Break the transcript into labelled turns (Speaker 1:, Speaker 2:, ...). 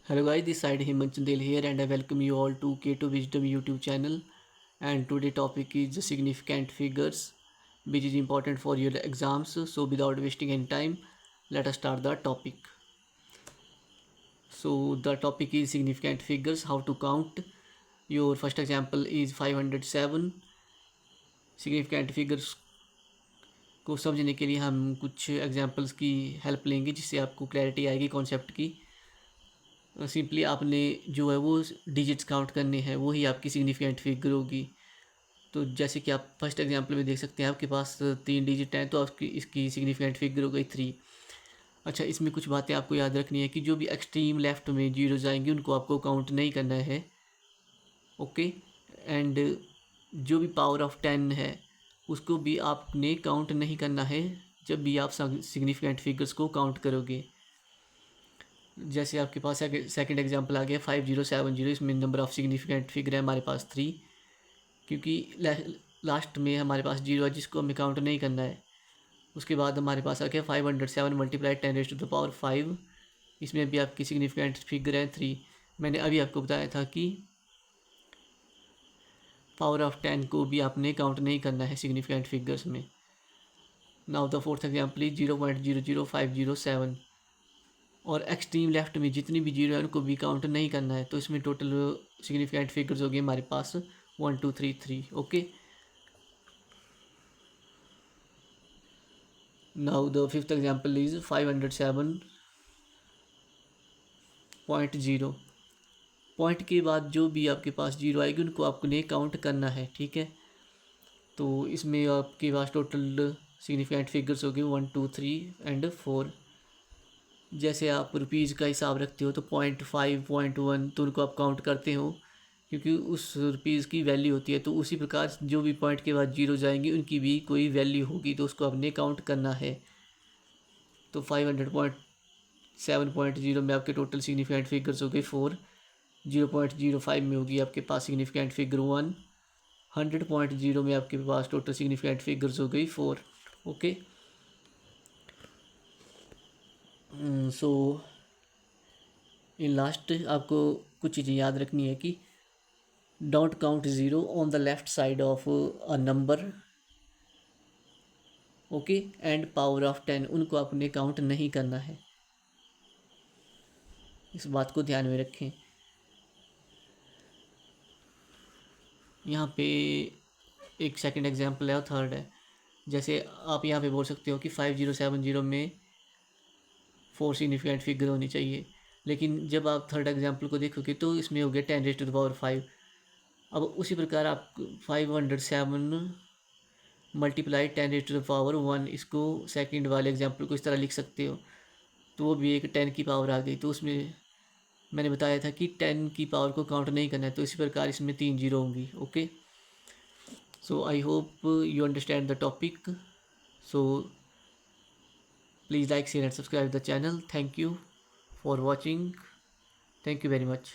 Speaker 1: Hello guys, this side Hemant Chandel here and I welcome you all to K2 Wisdom YouTube channel. And today topic is the significant figures which is important for your exams. So without wasting any time, let us start the topic. So the topic is significant figures, how to count. Your first example is 507. Significant figures को समझने के लिए हम कुछ examples की help लेंगे जिससे आपको क्लैरिटी आएगी कॉन्सेप्ट की। सिंपली आपने जो है वो डिजिट्स काउंट करने हैं, वही आपकी सिग्निफिकेंट फिगर होगी। तो जैसे कि आप फर्स्ट एग्जांपल में देख सकते हैं, आपके पास 3 डिजिट हैं तो आपकी इसकी सिग्निफिकेंट फिगर हो गई 3। अच्छा, इसमें कुछ बातें आपको याद रखनी है कि जो भी एक्सट्रीम लेफ्ट में जीरो जाएंगे उनको आपको काउंट नहीं करना है। ओके। एंड जो भी पावर ऑफ 10 है उसको भी आपने काउंट नहीं करना है जब भी आप सिग्निफिकेंट फिगर्स को काउंट करोगे। जैसे आपके पास सेकंड एग्जांपल आ गया 5070, इसमें नंबर ऑफ़ सिग्निफिकेंट फिगर है हमारे पास 3, क्योंकि लास्ट में हमारे पास जीरो है जिसको हमें काउंट नहीं करना है। उसके बाद हमारे पास आ गया 507 मल्टीप्लाई 10⁵ इसमें भी आपकी सिग्निफिकेंट फिगर है 3। मैंने अभी आपको बताया था कि पावर ऑफ 10 को भी आपने काउंट नहीं करना है सिग्निफिकेंट फिगर्स में। Now the fourth example is 0.00507। और एक्सट्रीम लेफ्ट में जितनी भी जीरो है उनको भी काउंट नहीं करना है। तो इसमें टोटल सिग्निफिकेंट फिगर्स हो गए हमारे पास 1 2 3 3। Okay. Now the fifth example is 507.0। Point के बाद जो भी आपके पास जीरो आएगी उनको आपने काउंट करना है, ठीक है। तो इसमें आपके पास टोटल सिग्निफिकेंट फिगर्स हो गए 1 2 3 एंड 4। जैसे आप रुपीज़ का हिसाब रखते हो तो 0.5 0.1 तो उनको आप काउंट करते हो क्योंकि उस रुपीज़ की वैल्यू होती है। तो उसी प्रकार जो भी पॉइंट के बाद जीरो जाएंगे उनकी भी कोई वैल्यू होगी तो उसको आपने काउंट करना है। तो 500.7.0 में आपके टोटल सिग्निफिकेंट फिगर्स हो गए 4। 0.05 में होगी आपके पास सिग्निफिकेंट फिगर 1। 100.0 में आपके पास टोटल सिग्निफिकेंट फिगर्स हो गई 4। ओके। सो इन लास्ट आपको कुछ चीज़ें याद रखनी है कि don't count zero on the left side of a number. Okay. And power of 10 उनको आपने काउंट नहीं करना है, इस बात को ध्यान में रखें। यहाँ पे एक सेकंड एग्जांपल है और थर्ड है। जैसे आप यहाँ पे बोल सकते हो कि 5070 में 4 सिग्निफिकेंट फिगर होनी चाहिए, लेकिन जब आप थर्ड एग्जांपल को देखोगे तो इसमें हो गया 10⁵5। अब उसी प्रकार आप 507 मल्टीप्लाई 10⁵1 इसको सेकंड वाले एग्जांपल को इस तरह लिख सकते हो। तो वो भी एक 10 की पावर आ गई। तो उसमें मैंने बताया था कि 10 की पावर को काउंट नहीं करना है, तो इसी प्रकार इसमें 3 जीरो होंगी। Okay. So I hope you understand the topic. So please like, share and subscribe the channel. Thank you for watching. Thank you very much.